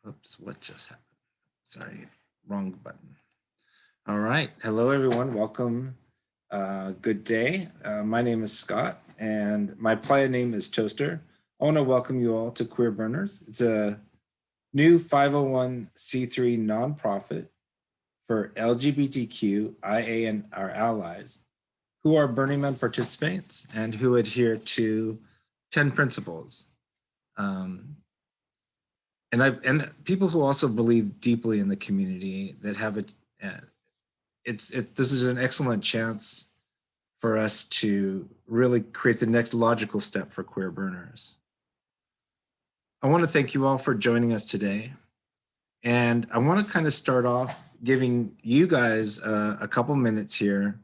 Oops, what just happened? Sorry, wrong button. All right. Hello, everyone. Welcome. Good day. My name is Scott, and my playa name is Toaster. I want to welcome you all to Queerburners. It's a new 501c3 nonprofit for LGBTQ, IA, and our allies who are Burning Man participants and who adhere to 10 principles. And people who also believe deeply in the community that have this is an excellent chance for us to really create the next logical step for Queerburners. I want to thank you all for joining us today. And I want to kind of start off giving you guys a couple minutes here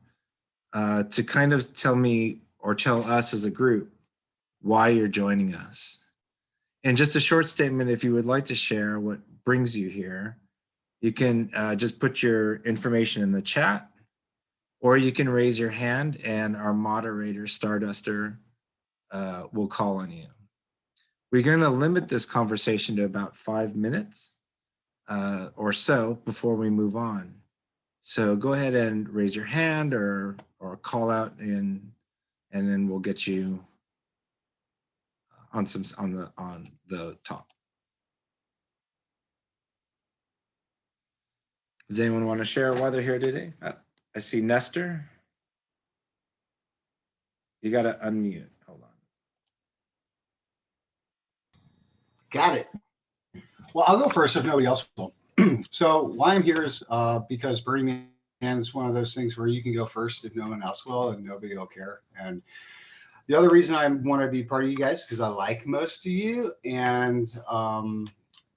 to kind of tell me or tell us as a group why you're joining us. And just a short statement, if you would like to share what brings you here, you can just put your information in the chat, or you can raise your hand and our moderator, Starduster, will call on you. We're going to limit this conversation to about 5 minutes or so before we move on. So go ahead and raise your hand or call out and then we'll get you on the top. Does anyone want to share why they're here today? I see Nestor. You got to unmute. Hold on. Got it. Well, I'll go first if nobody else will. So why I'm here is because Burning Man is one of those things where you can go first if no one else will and nobody will care. And the other reason I want to be part of you guys because I like most of you, and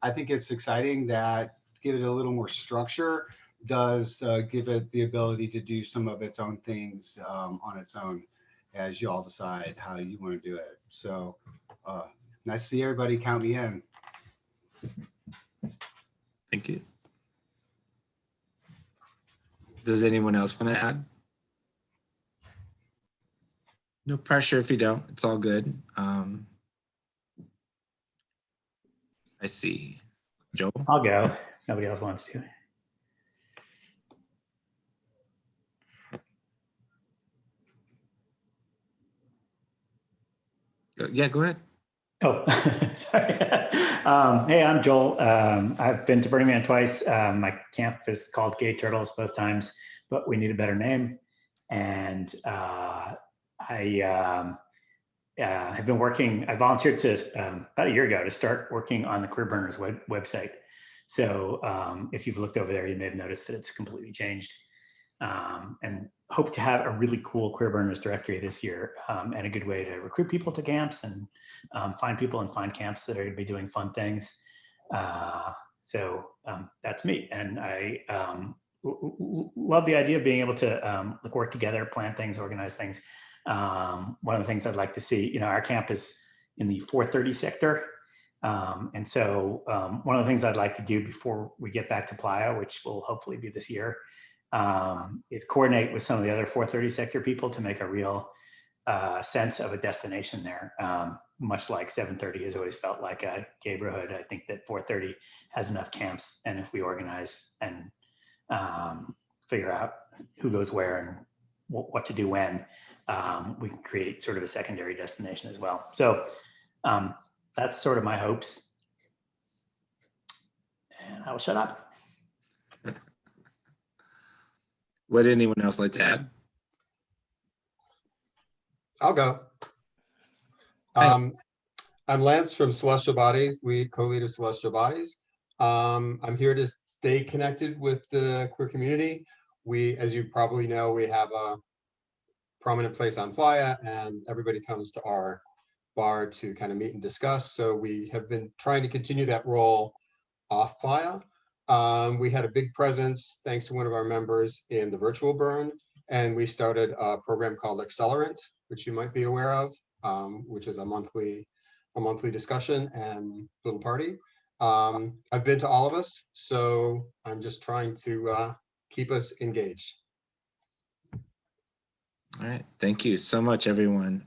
I think it's exciting that give it a little more structure does give it the ability to do some of its own things on its own as you all decide how you want to do it. So nice to see everybody. Count me in. Thank you. Does anyone else want to add? No pressure if you don't. It's all good. I see. Joel? I'll go. Nobody else wants to. Yeah, go ahead. Oh, sorry. Hey, I'm Joel. I've been to Burning Man twice. My camp is called Gay Turtles both times, but we need a better name. And I have been working, I volunteered to about a year ago to start working on the Queerburners website. So if you've looked over there, you may have noticed that it's completely changed. And hope to have a really cool Queerburners directory this year and a good way to recruit people to camps and find people and find camps that are going to be doing fun things. So that's me. And I love the idea of being able to work together, plan things, organize things. One of the things I'd like to see, our camp is in the 430 sector. And so one of the things I'd like to do before we get back to Playa, which will hopefully be this year, is coordinate with some of the other 430 sector people to make a real sense of a destination there. Much like 730 has always felt like a neighborhood, I think that 430 has enough camps. And if we organize and figure out who goes where and what to do when, we can create sort of a secondary destination as well. So that's sort of my hopes. And I will shut up. Would anyone else like to add? I'll go. I'm Lance from Celestial Bodies, lead co-lead of Celestial Bodies. I'm here to stay connected with the queer community. We, as you probably know, we have a prominent place on Playa and everybody comes to our bar to kind of meet and discuss. So we have been trying to continue that role off Playa. We had a big presence thanks to one of our members in the virtual burn, and we started a program called Accelerant, which you might be aware of, which is a monthly discussion and little party. I've been to all of us, so I'm just trying to keep us engaged. All right, thank you so much, everyone.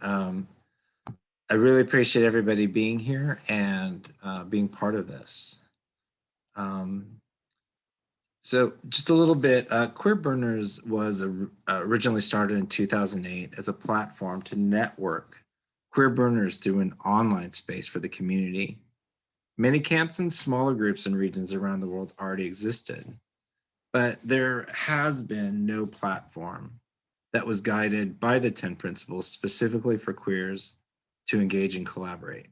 I really appreciate everybody being here and being part of this. So just a little bit, Queerburners was originally started in 2008 as a platform to network Queerburners through an online space for the community. Many camps and smaller groups and regions around the world already existed, but there has been no platform that was guided by the 10 principles specifically for queers to engage and collaborate.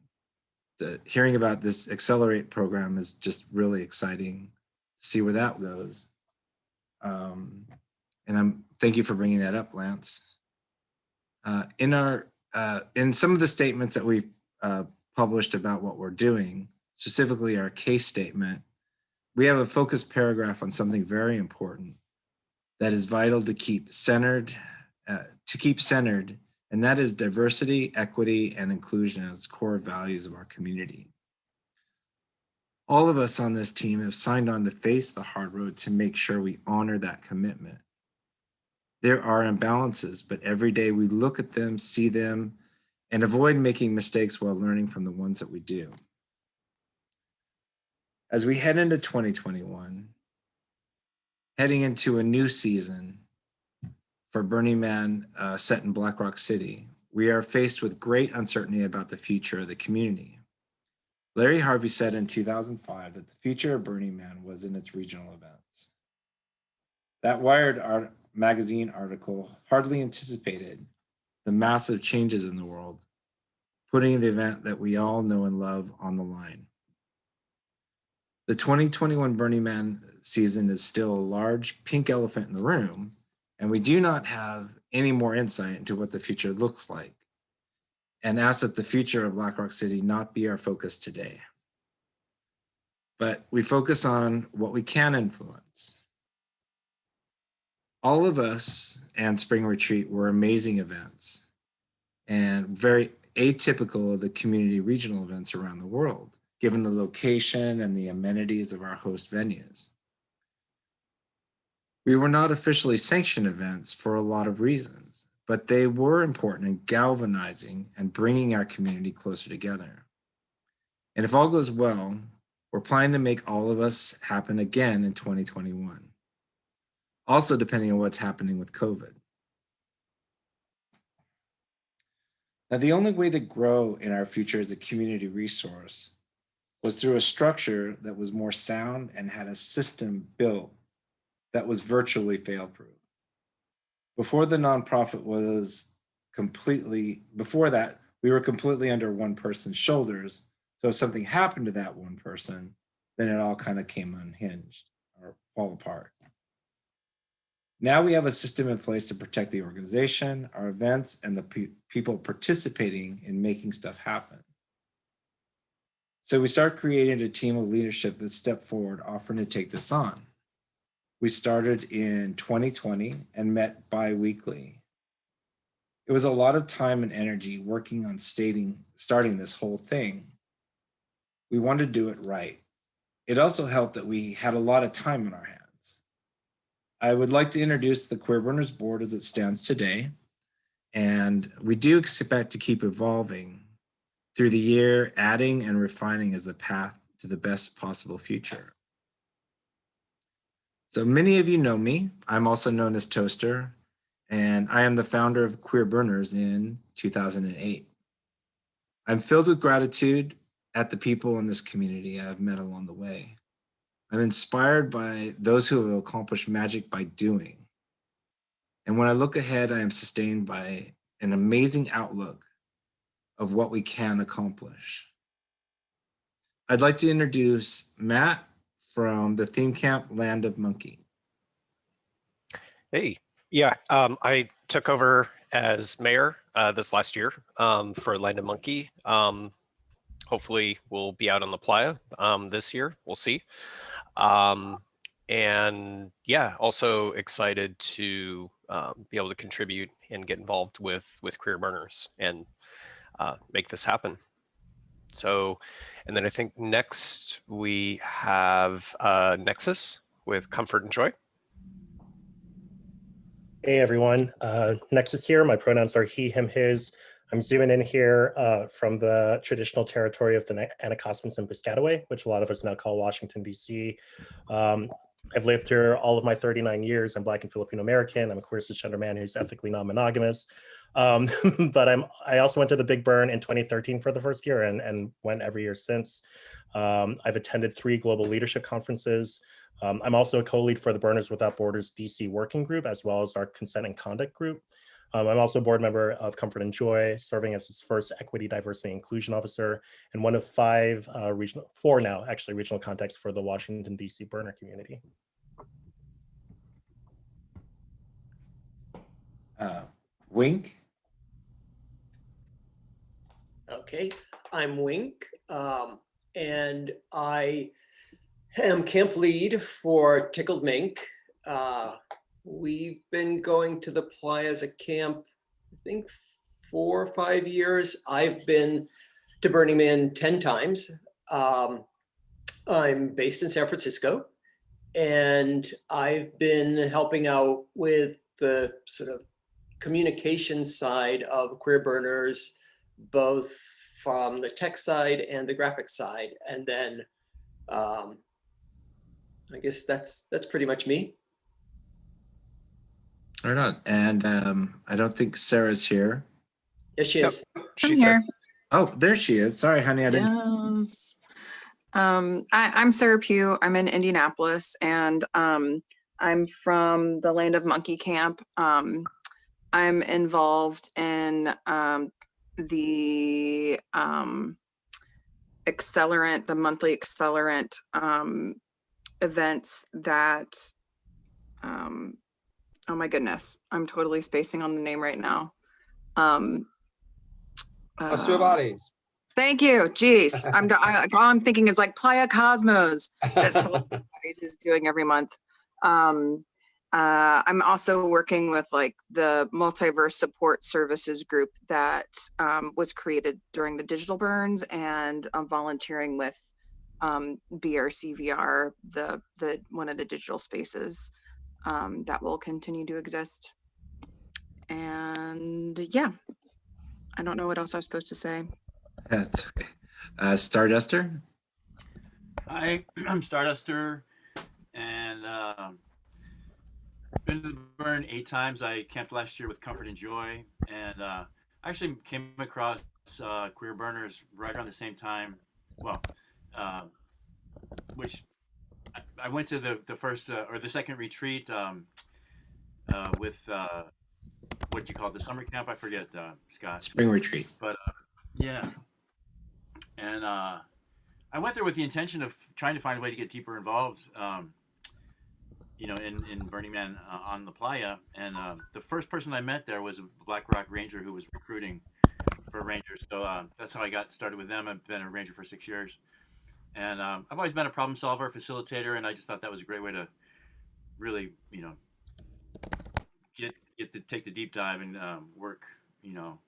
Hearing about this Accelerate program is just really exciting to see where that goes. And thank you for bringing that up, Lance. In some of the statements that we've published about what we're doing, specifically our case statement, we have a focused paragraph on something very important that is vital to keep centered, and that is diversity, equity, and inclusion as core values of our community. All of us on this team have signed on to face the hard road to make sure we honor that commitment. There are imbalances, but every day we look at them, see them, and avoid making mistakes while learning from the ones that we do. As we head into 2021, heading into a new season for Burning Man set in Black Rock City, we are faced with great uncertainty about the future of the community. Larry Harvey said in 2005 that the future of Burning Man was in its regional events. That Wired magazine article hardly anticipated the massive changes in the world, putting the event that we all know and love on the line. The 2021 Burning Man season is still a large pink elephant in the room, and we do not have any more insight into what the future looks like, and ask that the future of Black Rock City not be our focus today. But we focus on what we can influence. All of us and Spring Retreat were amazing events and very atypical of the community regional events around the world, given the location and the amenities of our host venues. We were not officially sanctioned events for a lot of reasons, but they were important in galvanizing and bringing our community closer together. And if all goes well, we're planning to make all of us happen again in 2021. Also depending on what's happening with COVID. Now, the only way to grow in our future as a community resource was through a structure that was more sound and had a system built that was virtually fail-proof. Before the nonprofit was before that, we were completely under one person's shoulders. So if something happened to that one person, then it all kind of came unhinged or fall apart. Now we have a system in place to protect the organization, our events, and the people participating in making stuff happen. So we start creating a team of leadership that stepped forward, offering to take this on. We started in 2020 and met bi-weekly. It was a lot of time and energy working on starting this whole thing. We wanted to do it right. It also helped that we had a lot of time on our hands. I would like to introduce the Queerburners board as it stands today, and we do expect to keep evolving through the year, adding and refining as the path to the best possible future. So many of you know me. I'm also known as Toaster, and I am the founder of Queerburners in 2008. I'm filled with gratitude at the people in this community I've met along the way. I'm inspired by those who have accomplished magic by doing. And when I look ahead, I am sustained by an amazing outlook of what we can accomplish. I'd like to introduce Matt from the theme camp Land of Monkey. Hey, yeah, I took over as mayor this last year for Land of Monkey. Hopefully we'll be out on the playa this year, we'll see. And yeah, also excited to be able to contribute and get involved with Queerburners and make this happen. So, and then I think next we have Nexus with Comfort and Joy. Hey everyone, Nexus here. My pronouns are he, him, his. I'm zooming in here from the traditional territory of the Anacostans and Piscataway, which a lot of us now call Washington, D.C. I've lived here all of my 39 years. I'm Black and Filipino American. I'm a queer cisgender man who's ethically non-monogamous. But I also went to the Big Burn in 2013 for the first year and went every year since. I've attended 3 global leadership conferences. I'm also a co-lead for the Burners Without Borders DC working group, as well as our consent and conduct group. I'm also a board member of Comfort and Joy, serving as its first equity, diversity, and inclusion officer, and one of 4 now, actually, regional contacts for the Washington, D.C. burner community. Wink. Okay, I'm Wink, and I am camp lead for Tickled Mink. We've been going to the playa as a camp, I think 4 or 5 years. I've been to Burning Man 10 times. I'm based in San Francisco, and I've been helping out with the sort of communication side of Queerburners, both from the tech side and the graphic side. And then I guess that's pretty much me. Right on. And I don't think Sarah's here. Yes, she is. She I'm said, here. Oh, there she is. Sorry, honey. I didn't. Yes. I'm Sarah Pugh. I'm in Indianapolis, and I'm from the Land of Monkey Camp. I'm involved in the Accelerant, the monthly Accelerant events that, oh my goodness, I'm totally spacing on the name right now. Celestial Bodies. Thank you. Jeez, all I'm thinking is like Playa Cosmos that Celestial Bodies is doing every month. I'm also working with like the Multiverse Support Services group that was created during the digital burns, and I'm volunteering with BRCVR, the one of the digital spaces that will continue to exist. And yeah, I don't know what else I was supposed to say. That's okay. Starduster. Hi, I'm Starduster, and been to the burn 8 times. I camped last year with Comfort and Joy, and I actually came across Queerburners right around the same time. Well, which I went to the first or the second retreat with what do you call it, the summer camp? I forget, Scott. Spring retreat. But yeah, and I went there with the intention of trying to find a way to get deeper involved. You know, in Burning Man on the playa, and the first person I met there was a Black Rock Ranger who was recruiting for Rangers. So that's how I got started with them. I've been a Ranger for 6 years, and I've always been a problem solver, facilitator, and I just thought that was a great way to really, you know, get to take the deep dive and work, you know.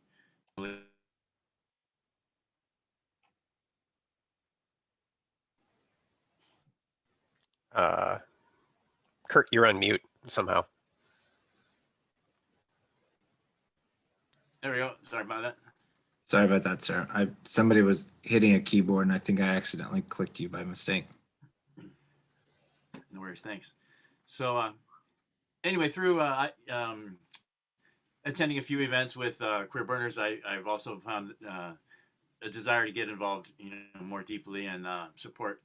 Kurt, you're on mute somehow. There we go. Sorry about that. Sorry about that, sir. Somebody was hitting a keyboard, and I think I accidentally clicked you by mistake. No worries. Thanks. So anyway, through attending a few events with Queerburners, I've also found a desire to get involved, you know, more deeply and support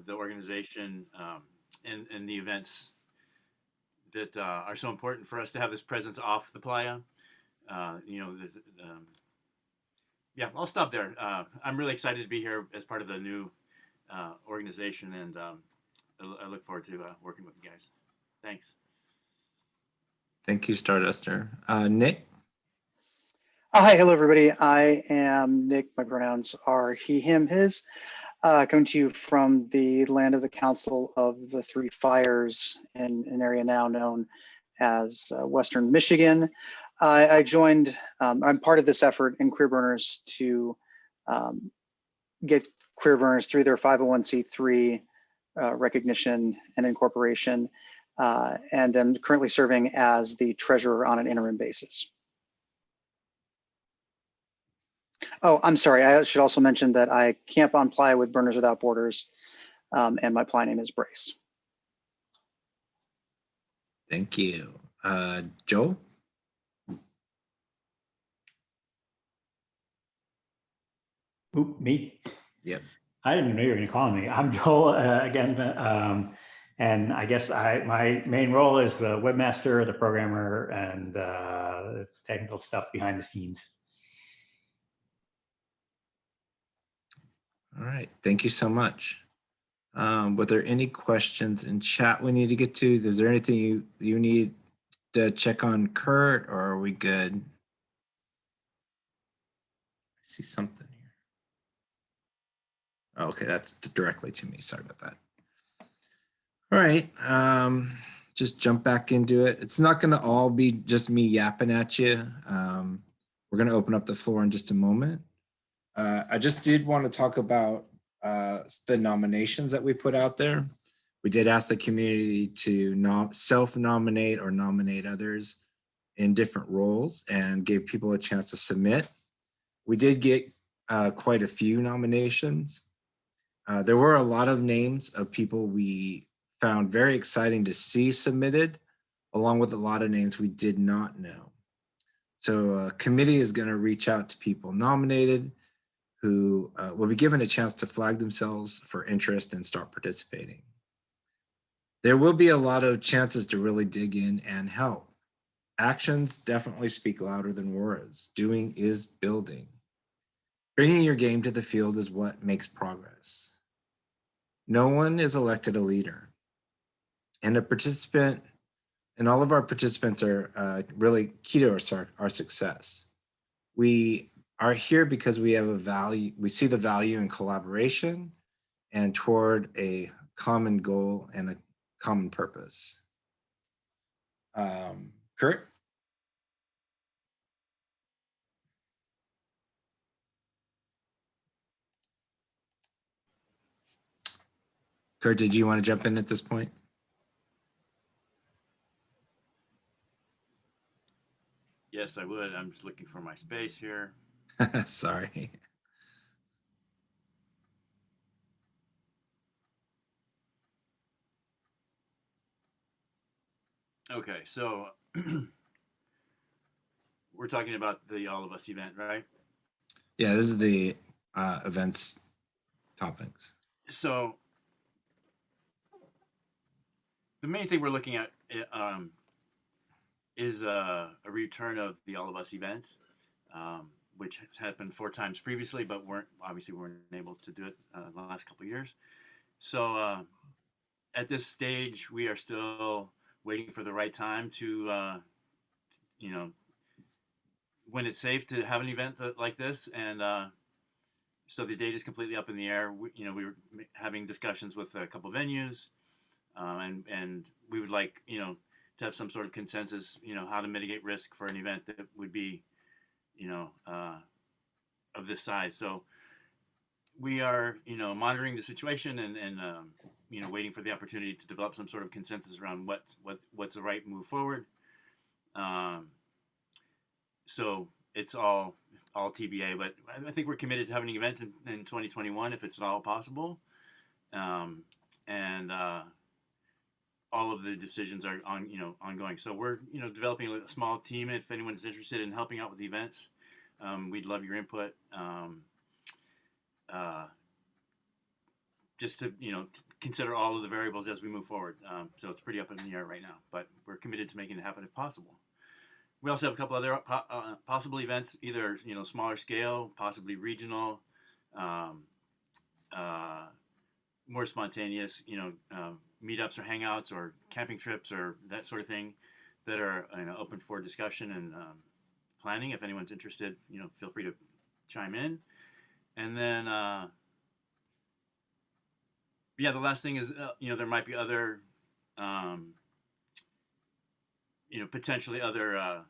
the organization and the events that are so important for us to have this presence off the playa. You know, yeah, I'll stop there. I'm really excited to be here as part of the new organization, and I look forward to working with you guys. Thanks. Thank you, Starduster. Nick. Hi, hello everybody. I am Nick. My pronouns are he, him, his. Coming to you from the land of the Council of the Three Fires in an area now known as Western Michigan. I joined, I'm part of this effort in Queerburners to get Queerburners through their 501c3 recognition and incorporation, and I'm currently serving as the treasurer on an interim basis. Oh, I'm sorry. I should also mention that I camp on playa with Burners Without Borders, and my playa name is Brace. Thank you. Joel? Oop, me. Yep. I didn't know you were going to call me. I'm Joel again, and I guess my main role is the webmaster, the programmer, and the technical stuff behind the scenes. All right. Thank you so much. Were there any questions in chat we need to get to? Is there anything you need to check on Kurt, or are we good? I see something here. Oh, okay, that's directly to me. Sorry about that. All right. Just jump back into it. It's not going to all be just me yapping at you. We're going to open up the floor in just a moment. I just did want to talk about the nominations that we put out there. We did ask the community to self-nominate or nominate others in different roles and gave people a chance to submit. We did get quite a few nominations. There were a lot of names of people we found very exciting to see submitted, along with a lot of names we did not know. So a committee is going to reach out to people nominated who will be given a chance to flag themselves for interest and start participating. There will be a lot of chances to really dig in and help. Actions definitely speak louder than words. Doing is building. Bringing your game to the field is what makes progress. No one is elected a leader. And a participant, and all of our participants are really key to our success. We are here because we have a value, we see the value in collaboration and toward a common goal and a common purpose. Kurt? Kurt, did you want to jump in at this point? Yes, I would. I'm just looking for my space here. Sorry. Okay, so we're talking about the All of Us event, right? Yeah, this is the events topics. So the main thing we're looking at is a return of the All of Us event, which has happened 4 times previously, but weren't able to do it the last couple of years. So at this stage, we are still waiting for the right time to, when it's safe to have an event like this, and so the date is completely up in the air. We were having discussions with a couple venues, and we would like to have some sort of consensus, how to mitigate risk for an event that would be, of this size. So we are, monitoring the situation and waiting for the opportunity to develop some sort of consensus around what's the right move forward. So it's all TBA, but I think we're committed to having an event in 2021 if it's at all possible. And all of the decisions are ongoing. So we're developing a small team. If anyone's interested in helping out with the events, we'd love your input. Just to consider all of the variables as we move forward. So it's pretty up in the air right now, but we're committed to making it happen if possible. We also have a couple other possible events, either smaller scale, possibly regional, more spontaneous, meetups or hangouts or camping trips or that sort of thing that are open for discussion and planning. If anyone's interested, feel free to chime in. And then, the last thing is, there might be other, potentially other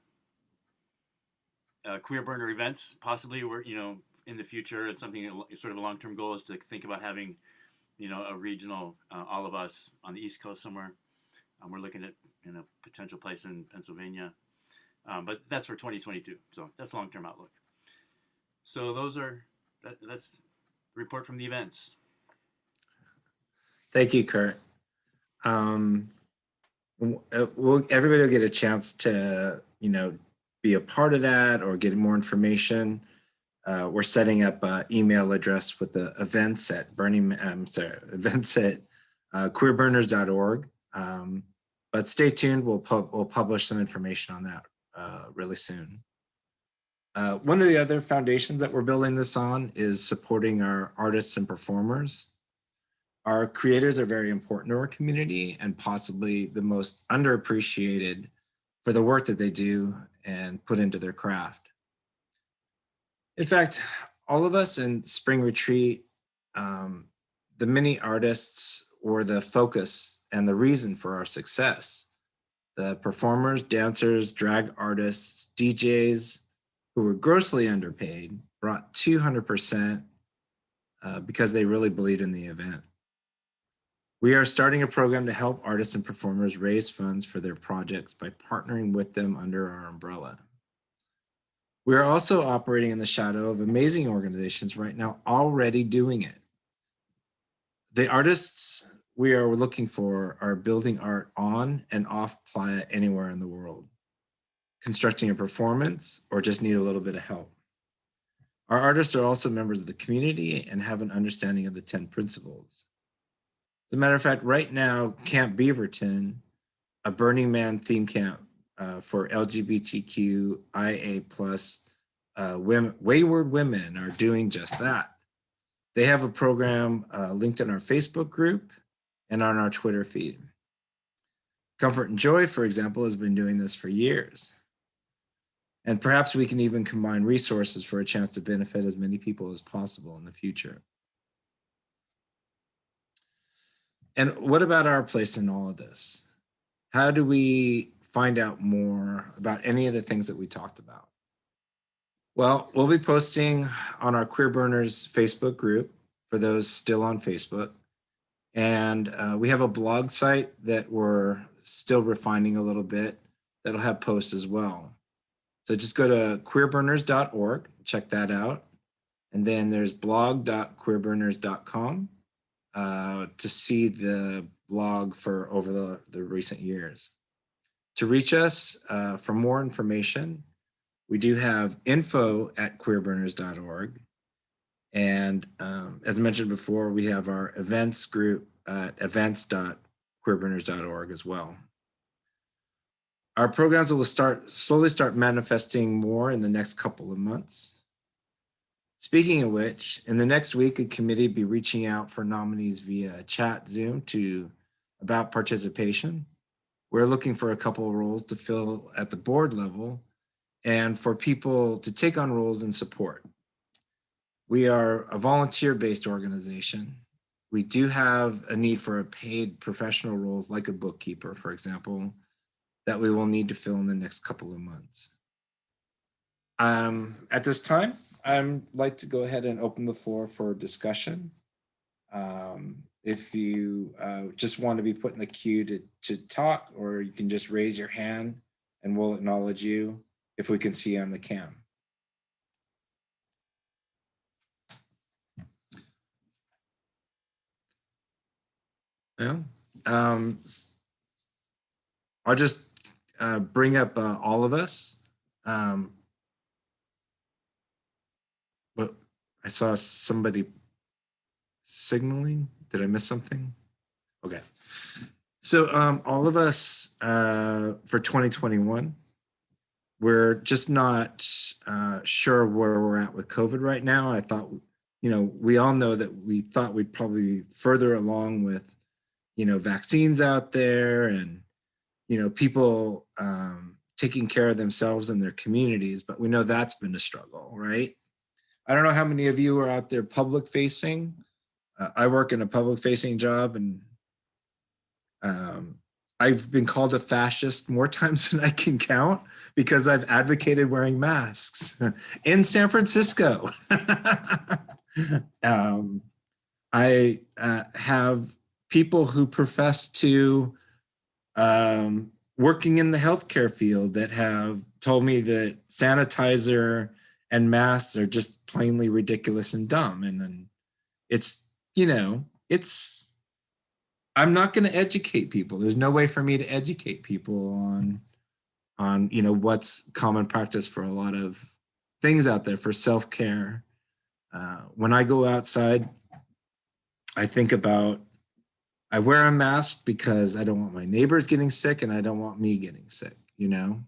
Queerburner events, possibly where, in the future, it's something, sort of a long-term goal is to think about having, a regional All of Us on the East Coast somewhere. We're looking at, a potential place in Pennsylvania, but that's for 2022. So that's long-term outlook. So that's the report from the events. Thank you, Kurt. Everybody will get a chance to, be a part of that or get more information. We're setting up an email address with the events at queerburners.org. But stay tuned. We'll publish some information on that really soon. One of the other foundations that we're building this on is supporting our artists and performers. Our creators are very important to our community and possibly the most underappreciated for the work that they do and put into their craft. In fact, all of us in Spring Retreat, the many artists were the focus and the reason for our success. The performers, dancers, drag artists, DJs who were grossly underpaid brought 200% because they really believed in the event. We are starting a program to help artists and performers raise funds for their projects by partnering with them under our umbrella. We are also operating in the shadow of amazing organizations right now already doing it. The artists we are looking for are building art on and off playa anywhere in the world, constructing a performance, or just need a little bit of help. Our artists are also members of the community and have an understanding of the 10 principles. As a matter of fact, right now, Camp Beaverton, a Burning Man theme camp for LGBTQIA+ wayward women, are doing just that. They have a program linked in our Facebook group and on our Twitter feed. Comfort and Joy, for example, has been doing this for years. And perhaps we can even combine resources for a chance to benefit as many people as possible in the future. And what about our place in all of this? How do we find out more about any of the things that we talked about? Well, we'll be posting on our Queerburners Facebook group for those still on Facebook. And we have a blog site that we're still refining a little bit that'll have posts as well. So just go to queerburners.org, check that out. And then there's blog.queerburners.com to see the blog for over the recent years. To reach us for more information, we do have info@queerburners.org. And as mentioned before, we have our events group at events.queerburners.org as well. Our programs will slowly start manifesting more in the next couple of months. Speaking of which, in the next week, a committee will be reaching out for nominees via chat Zoom about participation. We're looking for a couple of roles to fill at the board level and for people to take on roles in support. We are a volunteer-based organization. We do have a need for a paid professional roles like a bookkeeper, for example, that we will need to fill in the next couple of months. At this time, I'd like to go ahead and open the floor for discussion. If you just want to be put in the queue to talk, or you can just raise your hand and we'll acknowledge you if we can see you on the cam. Yeah. I'll just bring up all of us. But I saw somebody signaling. Did I miss something? Okay. So all of us for 2021, we're just not sure where we're at with COVID right now. I thought, we all know that we thought we'd probably be further along with, vaccines out there and, people taking care of themselves and their communities, but we know that's been a struggle, right? I don't know how many of you are out there public facing. I work in a public facing job, and I've been called a fascist more times than I can count because I've advocated wearing masks in San Francisco. I have people who profess to working in the healthcare field that have told me that sanitizer and masks are just plainly ridiculous and dumb. And then it's, you know, I'm not going to educate people. There's no way for me to educate people on, you know, what's common practice for a lot of things out there for self-care. When I go outside, I think about, I wear a mask because I don't want my neighbors getting sick and I don't want me getting sick, you know?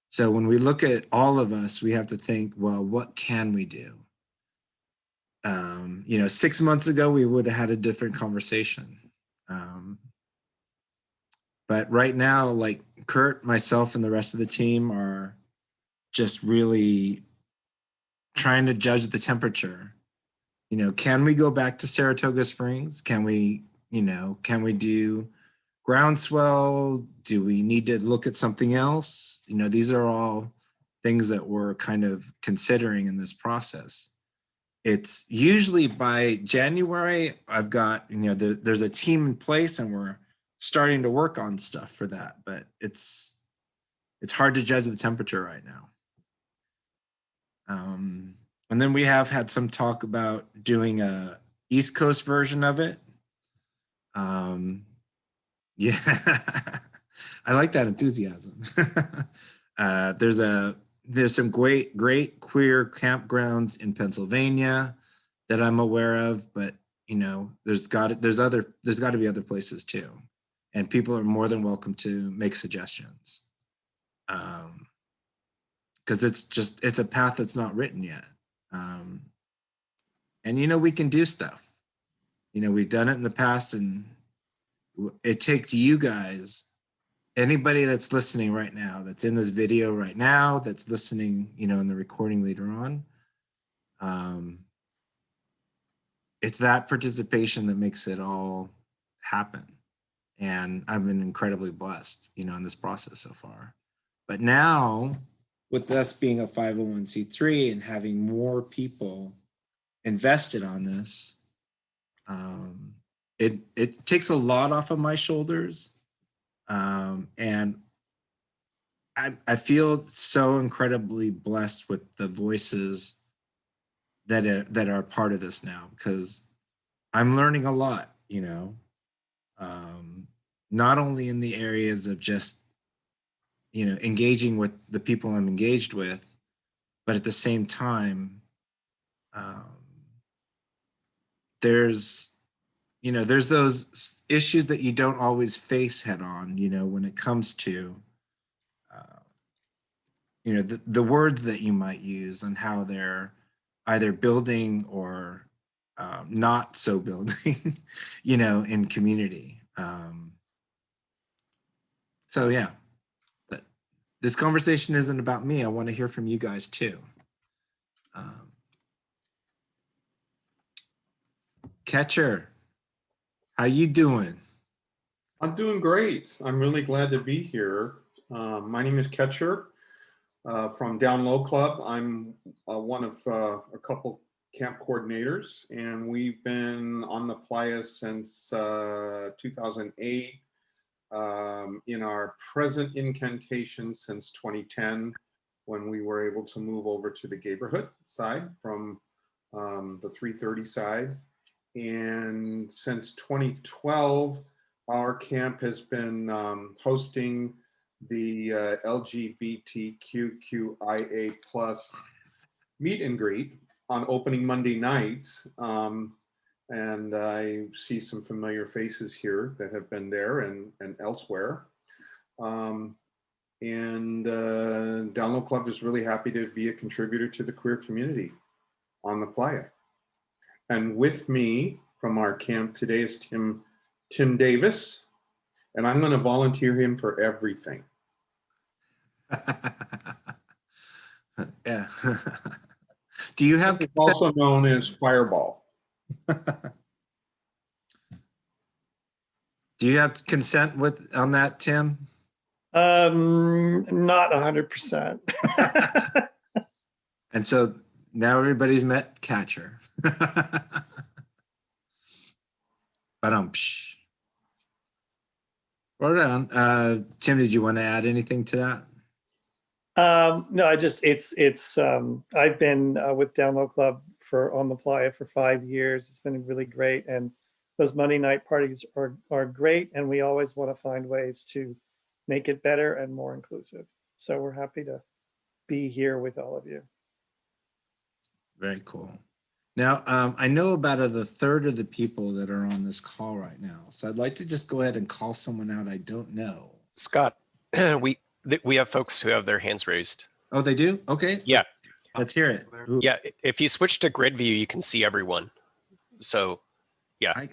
So when we look at all of us, we have to think, well, what can we do? You know, 6 months ago, we would have had a different conversation. But right now, like Kurt, myself, and the rest of the team are just really trying to judge the temperature. You know, can we go back to Saratoga Springs? Can we, you know, can we do groundswell? Do we need to look at something else? You know, these are all things that we're kind of considering in this process. It's usually by January, I've got, you know, there's a team in place and we're starting to work on stuff for that, but it's hard to judge the temperature right now. And then we have had some talk about doing a East Coast version of it. Yeah, I like that enthusiasm. There's some great queer campgrounds in Pennsylvania that I'm aware of, but you know, there's got to be other places too, and people are more than welcome to make suggestions. Because it's a path that's not written yet. And you know, we can do stuff. You know, we've done it in the past, and it takes you guys, anybody that's listening right now, that's in this video right now, that's listening, you know, in the recording later on. It's that participation that makes it all happen. And I've been incredibly blessed, you know, in this process so far. But now, with us being a 501c3 and having more people invested on this, it takes a lot off of my shoulders. And I feel so incredibly blessed with the voices that are part of this now, because I'm learning a lot, you know, not only in the areas of just, you know, engaging with the people I'm engaged with, but at the same time, there's those issues that you don't always face head on, you know, when it comes to, you know, the words that you might use and how they're either building or not so building, you know, in community. So yeah, but this conversation isn't about me. I want to hear from you guys too. Catcher, how you doing? I'm doing great. I'm really glad to be here. My name is Catcher from Down Low Club. I'm one of a couple camp coordinators, and we've been on the playa since 2008. In our present incantation since 2010, when we were able to move over to the neighborhood side from the 330 side. And since 2012, our camp has been hosting the LGBTQIA+ meet and greet on opening Monday nights. And I see some familiar faces here that have been there and elsewhere. And Down Low Club is really happy to be a contributor to the queer community on the playa. And with me from our camp today is Tim Davis, and I'm going to volunteer him for everything. Yeah. Do you have also known as Fireball? Do you have consent on that, Tim? Not 100%. And so now everybody's met Catcher. Ba-dum-psh. Well done. Tim, did you want to add anything to that? No, I've been with Download Club on the Playa for 5 years. It's been really great. And those Monday night parties are great. And we always want to find ways to make it better and more inclusive. So we're happy to be here with all of you. Very cool. Now, I know about the third of the people that are on this call right now. So I'd like to just go ahead and call someone out I don't know. Scott, we have folks who have their hands raised. Oh, they do? Okay. Yeah. Let's hear it. Ooh. Yeah. If you switch to grid view, you can see everyone. So, yeah.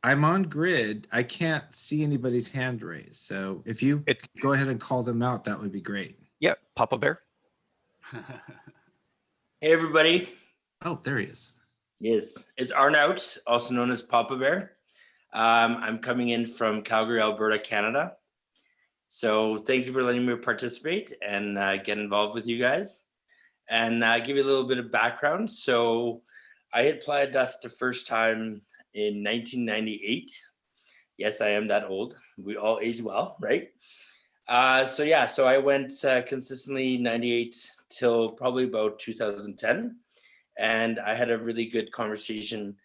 I'm on grid. I can't see anybody's hand raised. So if you go ahead and call them out, that would be great. Yeah. Papa Bear. Hey, everybody. Oh, there he is. Yes, it's Arnout, also known as Papa Bear. I'm coming in from Calgary, Alberta, Canada. So thank you for letting me participate and get involved with you guys. And give you a little bit of background. So I had Playa Dust the first time in 1998. Yes, I am that old. We all age well, right? So I went consistently 98 till probably about 2010. And I had a really good conversation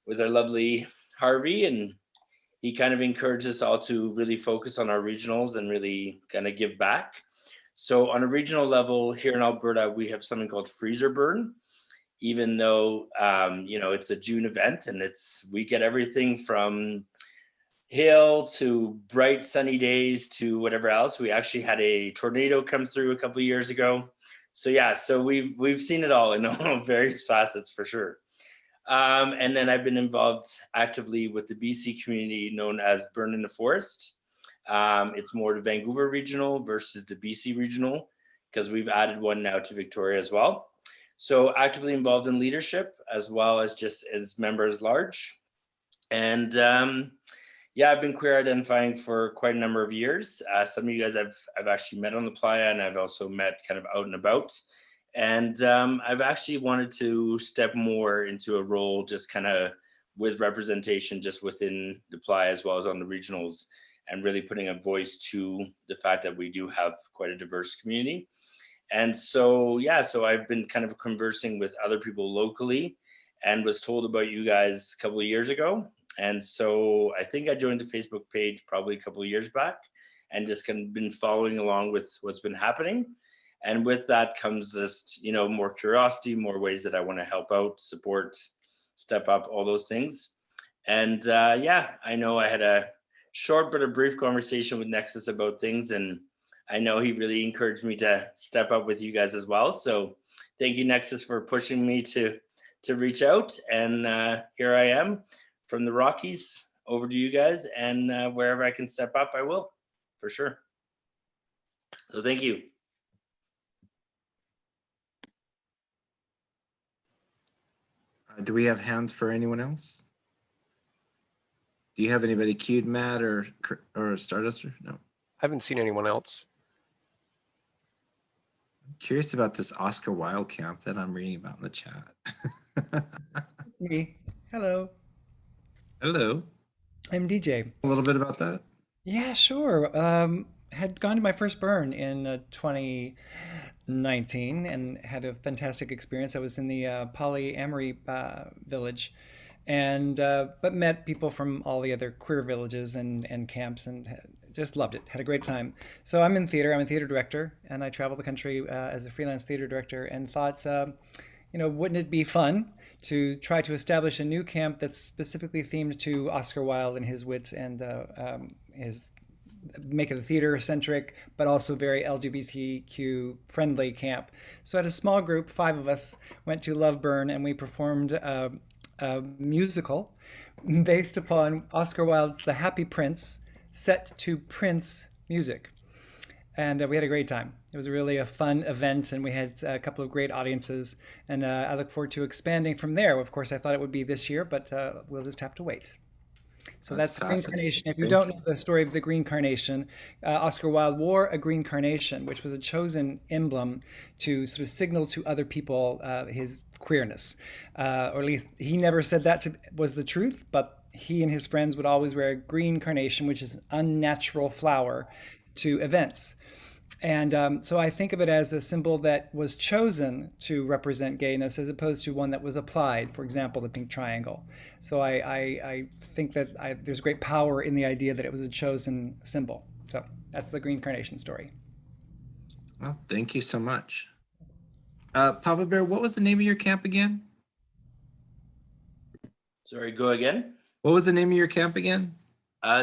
with our lovely Harvey, and he kind of encouraged us all to really focus on our regionals and really kind of give back. So on a regional level here in Alberta, we have something called Freezer Burn, even though, it's a June event, and we get everything from hail to bright sunny days to whatever else. We actually had a tornado come through a couple of years ago. So we've seen it all in all various facets for sure. And then I've been involved actively with the BC community known as Burn in the Forest. It's more the Vancouver regional versus the BC regional, because we've added one now to Victoria as well. So actively involved in leadership as well as just as members large. And I've been queer identifying for quite a number of years. Some of you guys I've actually met on the playa, and I've also met kind of out and about. And I've actually wanted to step more into a role just kind of with representation just within the playa as well as on the regionals, and really putting a voice to the fact that we do have quite a diverse community. And so I've been kind of conversing with other people locally and was told about you guys a couple of years ago. And so I think I joined the Facebook page probably a couple of years back and just kind of been following along with what's been happening. And with that comes this, more curiosity, more ways that I want to help out, support, step up, all those things. And I know I had a short but a brief conversation with Nexus about things, and I know he really encouraged me to step up with you guys as well. So thank you, Nexus, for pushing me to reach out. And here I am. From the Rockies over to you guys, and wherever I can step up, I will, for sure. So thank you. Do we have hands for anyone else? Do you have anybody queued, Matt or Stardust? No. I haven't seen anyone else. I'm curious about this Oscar Wilde camp that I'm reading about in the chat. Me. Hello. Hello. I'm DJ. A little bit about that? Yeah, sure. Had gone to my first burn in 2019 and had a fantastic experience. I was in the polyamory village, and but met people from all the other queer villages and camps, and just loved it. Had a great time. So I'm in theater. I'm a theater director, and I travel the country as a freelance theater director, and thought, wouldn't it be fun to try to establish a new camp that's specifically themed to Oscar Wilde and his wit and his make it a theater centric, but also very LGBTQ friendly camp. So at a small group, 5 of us went to Love Burn, and we performed a musical based upon Oscar Wilde's The Happy Prince, set to Prince music. And we had a great time. It was really a fun event, and we had a couple of great audiences, and I look forward to expanding from there. Of course, I thought it would be this year, but we'll just have to wait. So that's Green Carnation. If you don't know the story of the Green Carnation, Oscar Wilde wore a green carnation, which was a chosen emblem to sort of signal to other people his queerness. Or at least he never said that was the truth, but he and his friends would always wear a green carnation, which is an unnatural flower, to events. So I think of it as a symbol that was chosen to represent gayness as opposed to one that was applied, for example, the pink triangle. So I think that there's great power in the idea that it was a chosen symbol. So that's the green carnation story. Well, thank you so much. Papa Bear, what was the name of your camp again? Sorry, go again. What was the name of your camp again?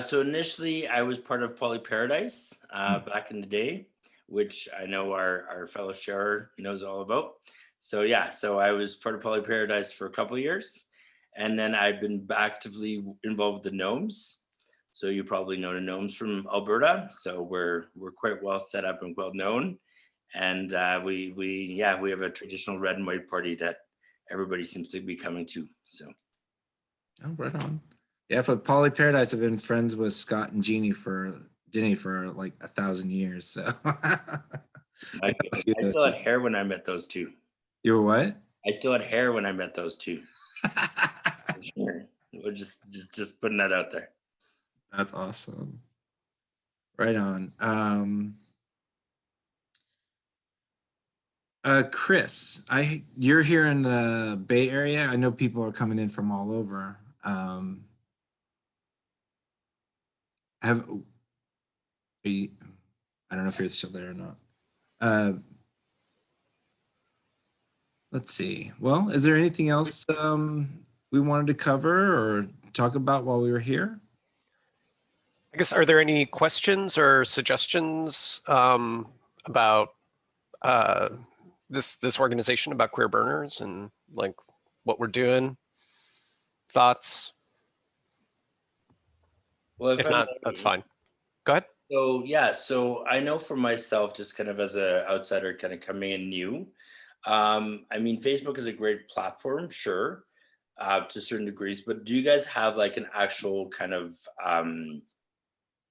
So initially, I was part of Poly Paradise back in the day, which I know our fellow sharer knows all about. So yeah, so I was part of Poly Paradise for a couple of years, and then I've been actively involved with the Gnomes. So you probably know the Gnomes from Alberta. So we're quite well set up and well known, and we have a traditional red and white party that everybody seems to be coming to. So. Oh, right on. Yeah, for Poly Paradise, I've been friends with Scott and Ginny for like 1,000 years. So I still had hair when I met those two. You were what? I still had hair when I met those two. Sure. We're just putting that out there. That's awesome. Right on. Chris, you're here in the Bay Area. I know people are coming in from all over. I don't know if you're still there or not. Let's see. Well, is there anything else we wanted to cover or talk about while we were here? I guess, are there any questions or suggestions about this organization, about Queerburners, and like what we're doing? Thoughts? Well, if not, that's fine. Go ahead. So yeah, so I know for myself, just kind of as an outsider, kind of coming in new. I mean, Facebook is a great platform, sure, to certain degrees. But do you guys have like an actual kind of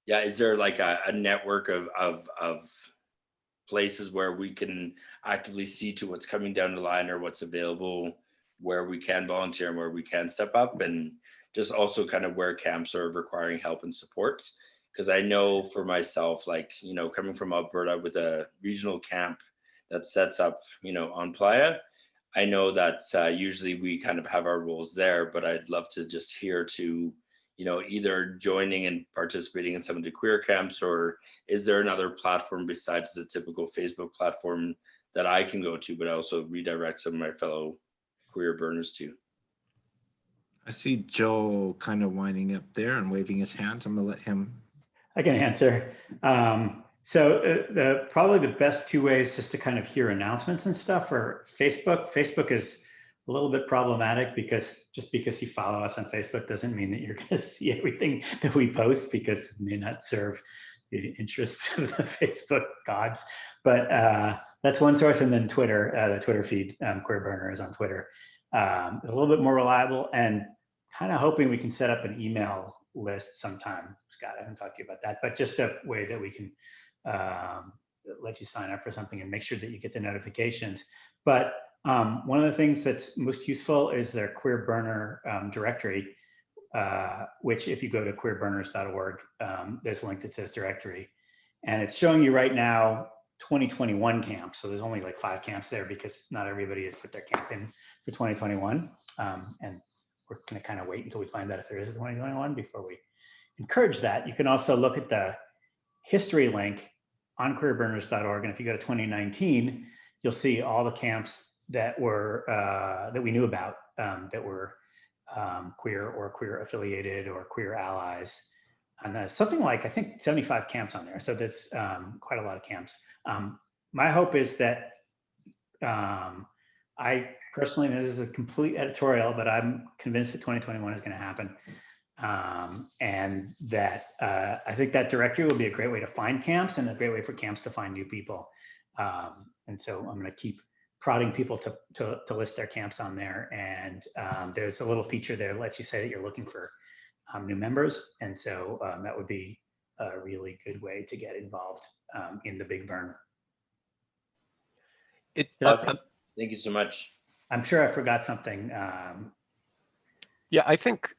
is there like a network of places where we can actively see to what's coming down the line or what's available, where we can volunteer and where we can step up, and just also kind of where camps are requiring help and support? Because I know for myself, like, you know, coming from Alberta with a regional camp that sets up, you know, on Playa, I know that usually we kind of have our roles there, but I'd love to just hear to, you know, either joining and participating in some of the queer camps, or is there another platform besides the typical Facebook platform that I can go to, but also redirect some of my fellow Queerburners to? I see Joel kind of winding up there and waving his hand. I'm gonna let him. I can answer. Probably the best two ways just to kind of hear announcements and stuff are Facebook. Facebook is a little bit problematic because just because you follow us on Facebook doesn't mean that you're going to see everything that we post, because it may not serve the interests of the Facebook gods. But that's one source. And then Twitter, the Twitter feed, Queerburner is on Twitter. A little bit more reliable, and kind of hoping we can set up an email list sometime. Scott, I haven't talked to you about that, but just a way that we can let you sign up for something and make sure that you get the notifications. But one of the things that's most useful is their Queerburner directory, which if you go to queerburners.org, there's a link that says directory. And it's showing you right now 2021 camps. So there's only like 5 camps there because not everybody has put their camp in for 2021. And we're going to kind of wait until we find out if there is a 2021 before we encourage that. You can also look at the history link on queerburners.org. And if you go to 2019, you'll see all the camps that were that we knew about that were queer or queer affiliated or queer allies. And there's something like, I think, 75 camps on there. So that's quite a lot of camps. My hope is that I personally, and this is a complete editorial, but I'm convinced that 2021 is going to happen. And that I think that directory will be a great way to find camps and a great way for camps to find new people. And so I'm going to keep prodding people to list their camps on there. And there's a little feature there that lets you say that you're looking for new members. And so that would be a really good way to get involved in the Big Burn. Awesome. Thank you so much. I'm sure I forgot something. Yeah, I think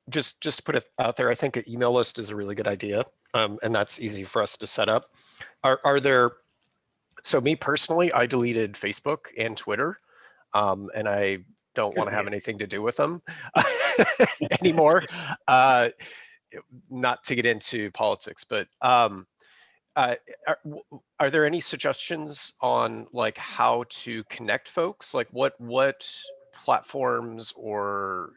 just to put it out there, I think an email list is a really good idea, and that's easy for us to set up. Are there? So me personally, I deleted Facebook and Twitter, and I don't want to have anything to do with them anymore. Not to get into politics, but uh, are there any suggestions on like how to connect folks? Like what platforms, or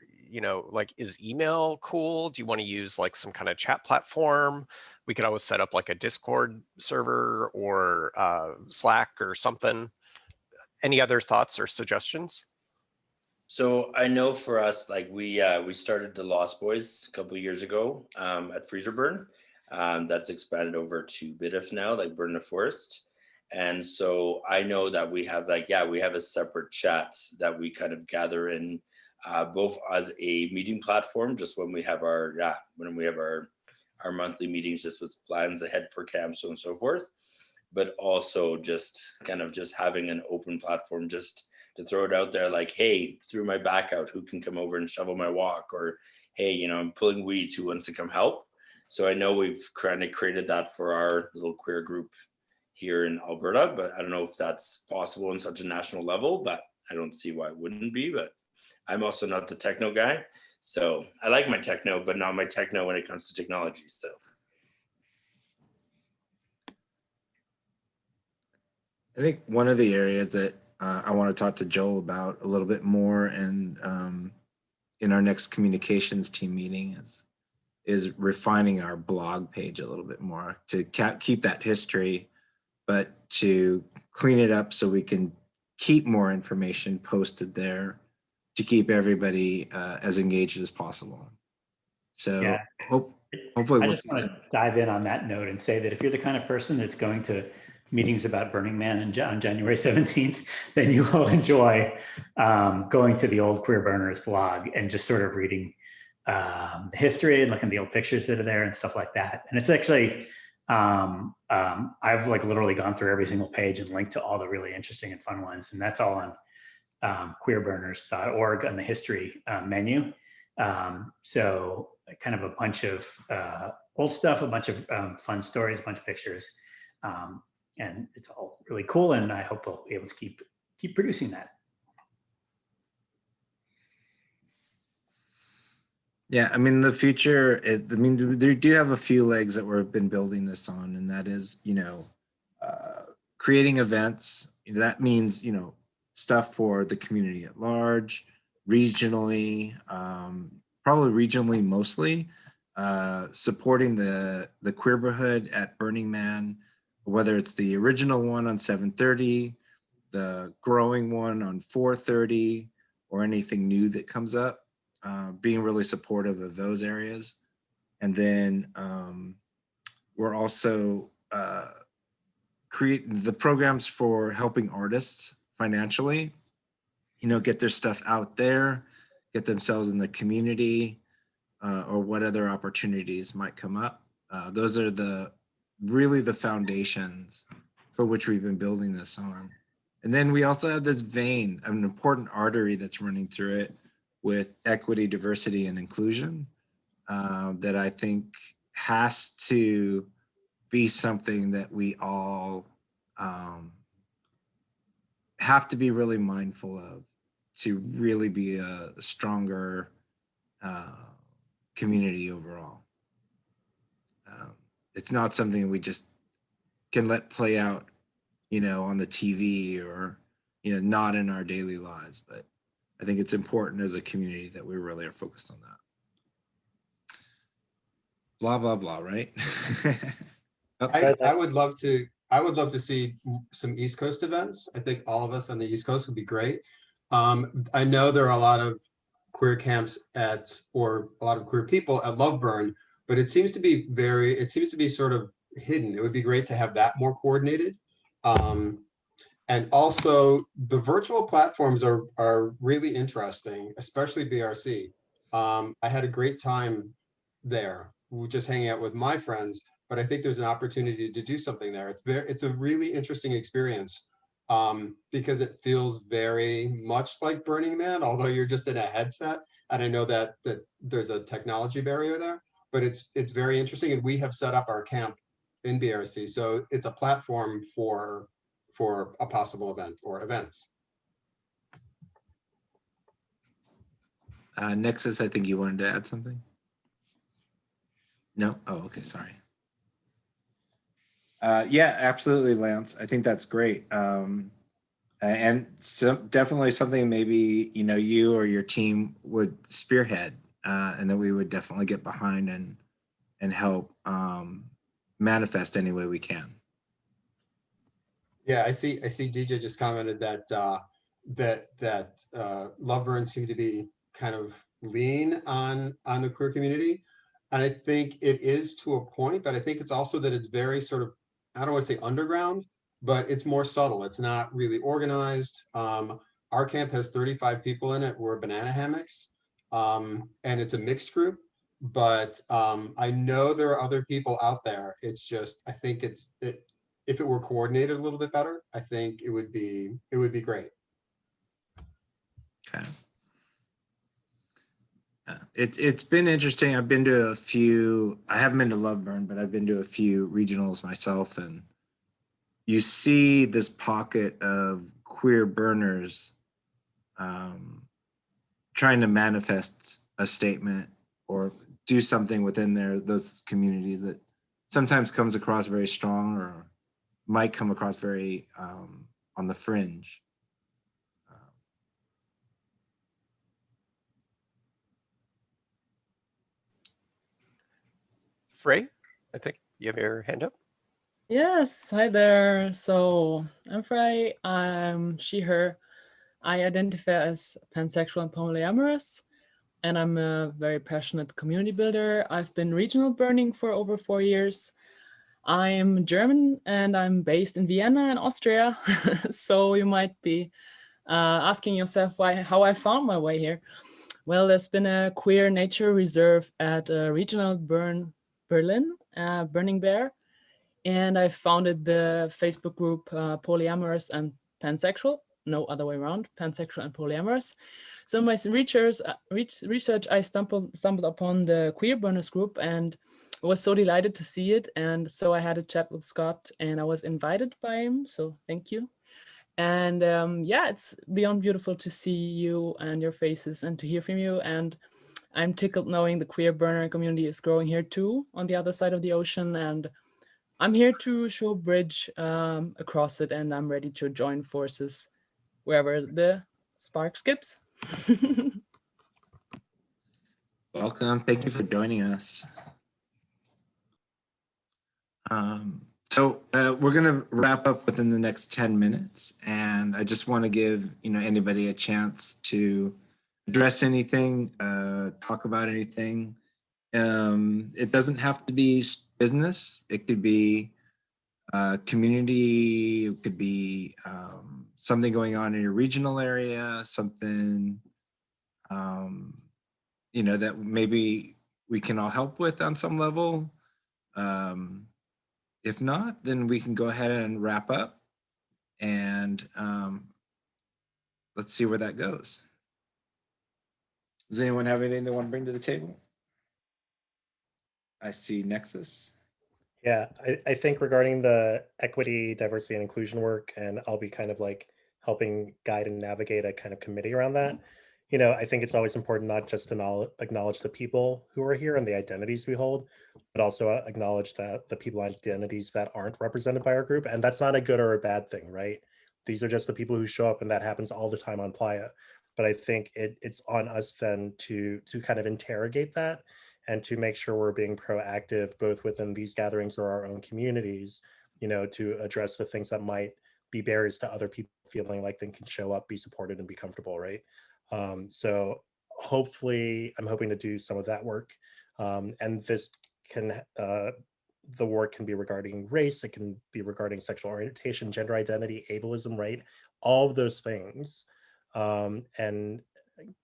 like, is email cool? Do you want to use like some kind of chat platform? We could always set up like a Discord server or Slack or something. Any other thoughts or suggestions? So I know for us, like we started the Lost Boys a couple of years ago at Freezer Burn. That's expanded over to Bidiff now, like Burn the Forest. And so I know that we have we have a separate chat that we kind of gather in, both as a meeting platform, just when we have our monthly meetings, just with plans ahead for camp, so on and so forth, but also just kind of just having an open platform, just to throw it out there, like, hey, threw my back out, who can come over and shovel my walk? Or, hey, I'm pulling weeds, who wants to come help? So I know we've kind of created that for our little queer group here in Alberta, but I don't know if that's possible on such a national level, but I don't see why it wouldn't be. But I'm also not the techno guy. So I like my techno, but not my techno when it comes to technology. So. I think one of the areas that I want to talk to Joel about a little bit more, and in our next communications team meeting, is refining our blog page a little bit more to keep that history, but to clean it up so we can keep more information posted there to keep everybody as engaged as possible. So Yeah. hopefully I we'll just see want to some. dive in on that note and say that if you're the kind of person that's going to meetings about Burning Man on January 17th, then you will enjoy going to the old Queerburners blog and just sort of reading the history and looking at the old pictures that are there and stuff like that. And it's actually, I've like literally gone through every single page and linked to all the really interesting and fun ones. And that's all on queerburners.org on the history menu. So kind of a bunch of old stuff, a bunch of fun stories, a bunch of pictures. And it's all really cool, and I hope we'll be able to keep producing that. Yeah, I mean, the future, they do have a few legs that we've been building this on, and that is, creating events. That means, stuff for the community at large, regionally, probably regionally mostly, supporting the Queerborhood at Burning Man, whether it's the original one on 7:30, the growing one on 4:30, or anything new that comes up. Being really supportive of those areas. And then we're also creating the programs for helping artists financially, get their stuff out there, get themselves in the community, or what other opportunities might come up. Those are really the foundations for which we've been building this on. And then we also have this vein, an important artery that's running through it, with equity, diversity, and inclusion, that I think has to be something that we all have to be really mindful of to really be a stronger community overall. It's not something we just can let play out, on the TV or, not in our daily lives, but I think it's important as a community that we really are focused on that. Blah, blah, blah, right? I would love to see some East Coast events. I think all of us on the East Coast would be great. I know there are a lot of queer camps or a lot of queer people at Loveburn, but it seems to be sort of hidden. It would be great to have that more coordinated. And also the virtual platforms are really interesting, especially BRC. I had a great time there, just hanging out with my friends, but I think there's an opportunity to do something there. It's a really interesting experience, because it feels very much like Burning Man, although you're just in a headset. And I know that there's a technology barrier there, but it's very interesting. And we have set up our camp in BRC. So it's a platform for a possible event or events. Nexus, I think you wanted to add something. No? Oh, okay, sorry. Yeah, absolutely, Lance. I think that's great. And so definitely something maybe, you know, you or your team would spearhead, and that we would definitely get behind and help manifest any way we can. Yeah, I see DJ just commented that Loveburn seemed to be kind of lean on the queer community. And I think it is to a point, but I think it's also that it's very sort of, I don't want to say underground, but it's more subtle. It's not really organized. Our camp has 35 people in it. We're banana hammocks, and it's a mixed group. But I know there are other people out there. It's just, I think if it were coordinated a little bit better, I think it would be great. Okay. It's been interesting. I've been to a few, I haven't been to Loveburn, but I've been to a few regionals myself, and you see this pocket of Queerburners trying to manifest a statement or do something within those communities that sometimes comes across very strong or might come across very on the fringe. Frey, I think you have your hand up. Yes, hi there. So I'm Frey, I'm she, her. I identify as pansexual and polyamorous, and I'm a very passionate community builder. I've been regional burning for over 4 years. I'm German and I'm based in Vienna in Austria. So you might be asking yourself how I found my way here. Well, there's been a queer nature reserve at regional Berlin, Burning Bear. And I founded the Facebook group Polyamorous and Pansexual, no other way around, Pansexual and Polyamorous. So my research, I stumbled upon the Queerburners group and was so delighted to see it. And so I had a chat with Scott and I was invited by him, so thank you. And yeah, it's beyond beautiful to see you and your faces and to hear from you. And I'm tickled knowing the Queerburner community is growing here too, on the other side of the ocean. And I'm here to show a bridge across it, and I'm ready to join forces wherever the spark skips. Welcome. Thank you for joining us. So we're going to wrap up within the next 10 minutes, and I just want to give anybody a chance to address anything, talk about anything. It doesn't have to be business. It could be community. It could be something going on in your regional area, something that maybe we can all help with on some level. If not, then we can go ahead and wrap up, and let's see where that goes. Does anyone have anything they want to bring to the table? I see Nexus. Yeah, I think regarding the equity, diversity, and inclusion work, and I'll be kind of like helping guide and navigate a kind of committee around that. I think it's always important not just to acknowledge the people who are here and the identities we hold, but also acknowledge that the people and identities that aren't represented by our group. And that's not a good or a bad thing, right? These are just the people who show up, and that happens all the time on Playa. But I think it's on us then to kind of interrogate that and to make sure we're being proactive both within these gatherings or our own communities, to address the things that might be barriers to other people feeling like they can show up, be supported, and be comfortable, right? So hopefully I'm hoping to do some of that work. And this can, the work can be regarding race, it can be regarding sexual orientation, gender identity, ableism, right? All of those things. And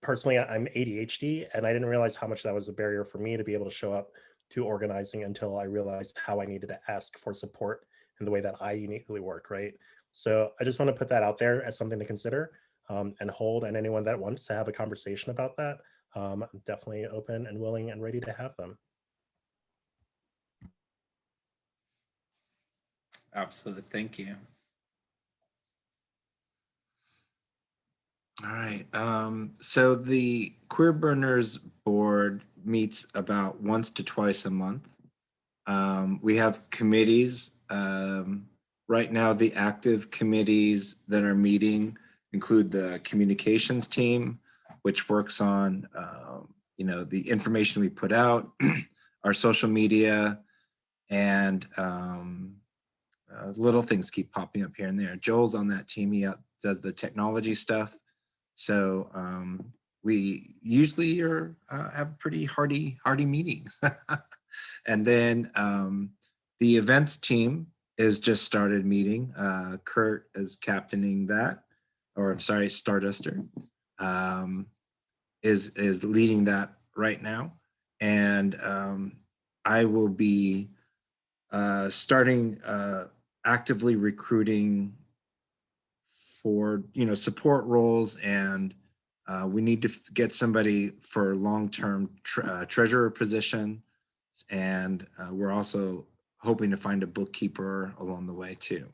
personally, I'm ADHD, and I didn't realize how much that was a barrier for me to be able to show up to organizing until I realized how I needed to ask for support in the way that I uniquely work, right? So I just want to put that out there as something to consider and hold, and anyone that wants to have a conversation about that, I'm definitely open and willing and ready to have them. Absolutely. Thank you. All right. So the Queerburners board meets about once to twice a month. We have committees. Right now, the active committees that are meeting include the communications team, which works on the information we put out, our social media, and little things keep popping up here and there. Joel's on that team. He does the technology stuff. So we usually have pretty hearty meetings. And then the events team is just started meeting. Kurt is captaining that, or I'm sorry, Starduster is leading that right now. And I will be starting actively recruiting for support roles, and we need to get somebody for long-term treasurer position, and we're also hoping to find a bookkeeper along the way too.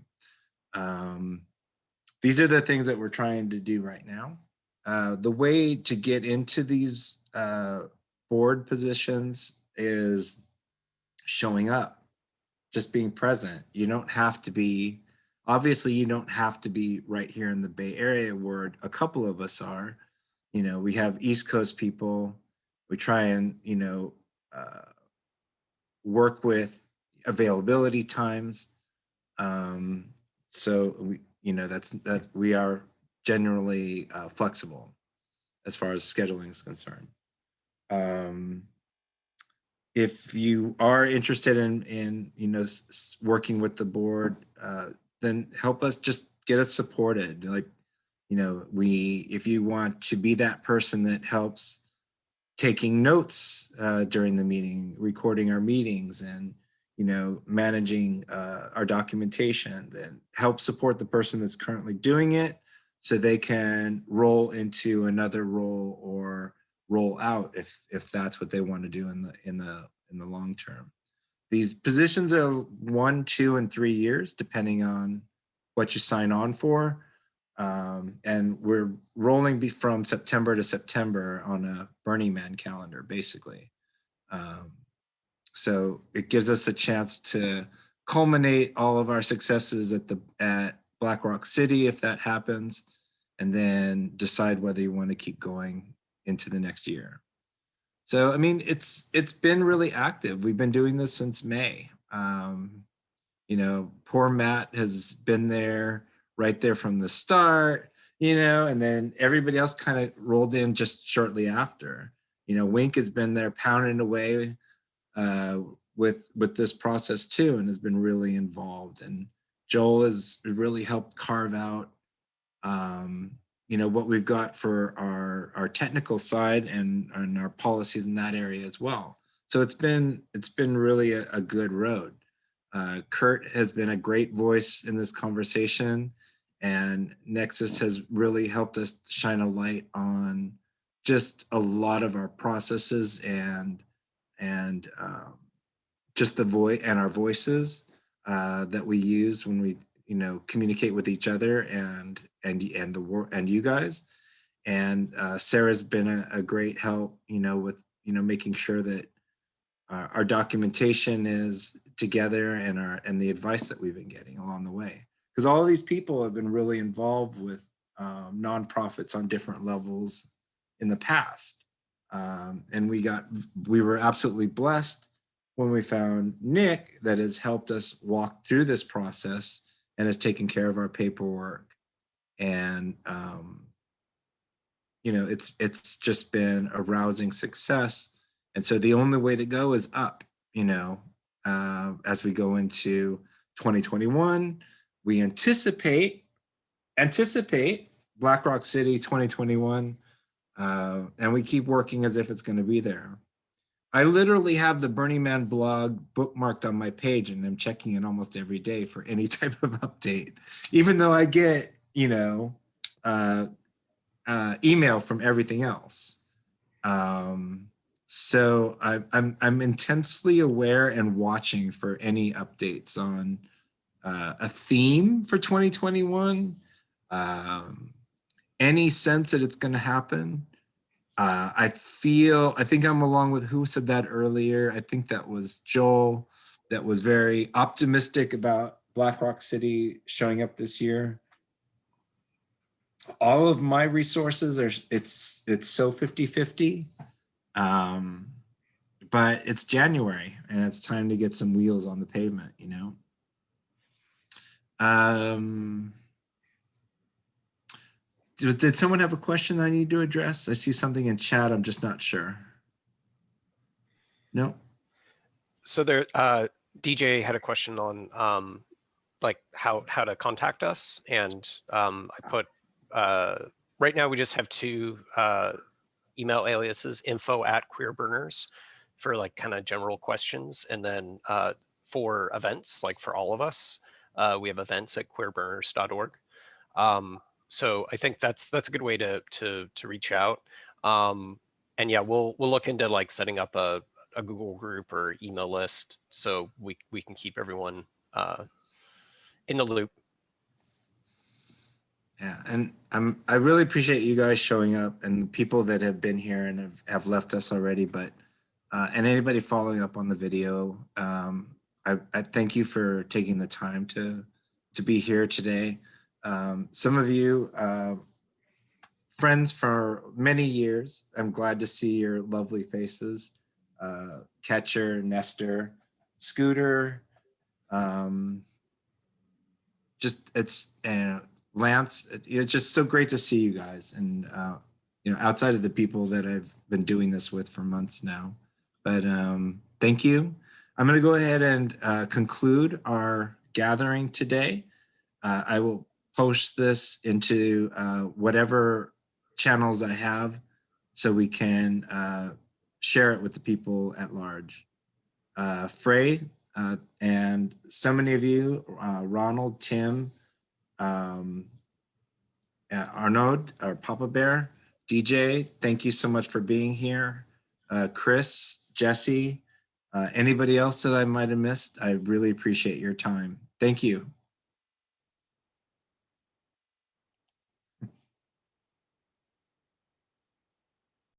These are the things that we're trying to do right now. The way to get into these board positions is showing up, just being present. You don't have to be, obviously you don't have to be right here in the Bay Area where a couple of us are. We have East Coast people. We try and, work with availability times. So we are generally flexible as far as scheduling is concerned. If you are interested in working with the board, then help us, just get us supported. If you want to be that person that helps taking notes during the meeting, recording our meetings, and managing our documentation, then help support the person that's currently doing it so they can roll into another role or roll out if that's what they want to do in the long term. These positions are 1, 2, and 3 years depending on what you sign on for. And we're rolling from September to September on a Burning Man calendar, basically. So it gives us a chance to culminate all of our successes at Black Rock City, if that happens, and then decide whether you want to keep going into the next year. So, I mean, it's been really active. We've been doing this since May. Poor Matt has been there right there from the start, and then everybody else kind of rolled in just shortly after. Wink has been there pounding away with this process too, and has been really involved. And Joel has really helped carve out, what we've got for our technical side and our policies in that area as well. So it's been really a good road. Kurt has been a great voice in this conversation, and Nexus has really helped us shine a light on just a lot of our processes and just the voice and our voices that we use when we communicate with each other and you guys. And Sarah's been a great help with making sure that our documentation is together and the advice that we've been getting along the way, because all of these people have been really involved with nonprofits on different levels in the past. And we were absolutely blessed when we found Nick that has helped us walk through this process and has taken care of our paperwork. And it's just been a rousing success. And so the only way to go is up, as we go into 2021. We anticipate Black Rock City 2021, and we keep working as if it's going to be there. I literally have the Burning Man blog bookmarked on my page, and I'm checking it almost every day for any type of update, even though I get, email from everything else. So I'm intensely aware and watching for any updates on a theme for 2021. Any sense that it's going to happen. I think I'm along with who said that earlier. I think that was Joel, that was very optimistic about Black Rock City showing up this year. All of my resources are, it's so 50-50. But it's January and it's time to get some wheels on the pavement, you know? Did someone have a question that I need to address? I see something in chat. I'm just not sure. No. So there, DJ had a question on like how to contact us, and I put right now we just have two email aliases: info@queerburners for like kind of general questions, and then for events, like for all of us, we have events at queerburners.org. So I think that's a good way to reach out. And yeah, we'll look into like setting up a Google group or email list so we can keep everyone in the loop. Yeah, and I really appreciate you guys showing up and the people that have been here and have left us already, but and anybody following up on the video. I thank you for taking the time to be here today. Some of you friends for many years. I'm glad to see your lovely faces. Catcher, Nestor, Scooter, just it's Lance. It's just so great to see you guys, and you know, outside of the people that I've been doing this with for months now. But thank you. I'm going to go ahead and conclude our gathering today. I will post this into whatever channels I have so we can share it with the people at large. Frey and so many of you, Ronald, Tim, Arnaud, or Papa Bear, DJ, thank you so much for being here. Chris, Jesse, anybody else that I might have missed, I really appreciate your time. Thank you.